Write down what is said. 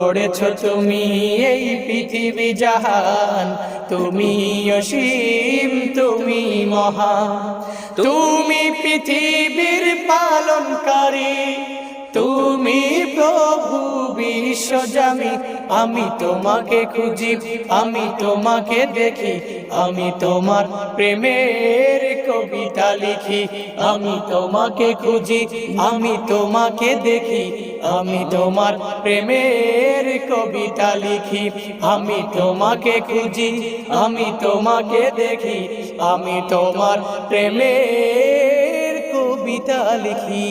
করেছ তুমি এই পৃথিবী জাহান, তুমি অসীম, তুমি মহান, তুমি পৃথিবীর পালনকারী, তুমি প্রভু বিশ্বজামি। আমি তোমাকে খুঁজি, আমি তোমাকে দেখি, আমি তোমার প্রেমের কবিতা লিখি। আমি তোমাকে খুঁজি, আমি তোমাকে দেখি, আমি তোমার প্রেমের কবিতা লিখি। আমি তোমাকে খুঁজি, আমি তোমাকে দেখি, আমি তোমার প্রেমের কবিতা লিখি।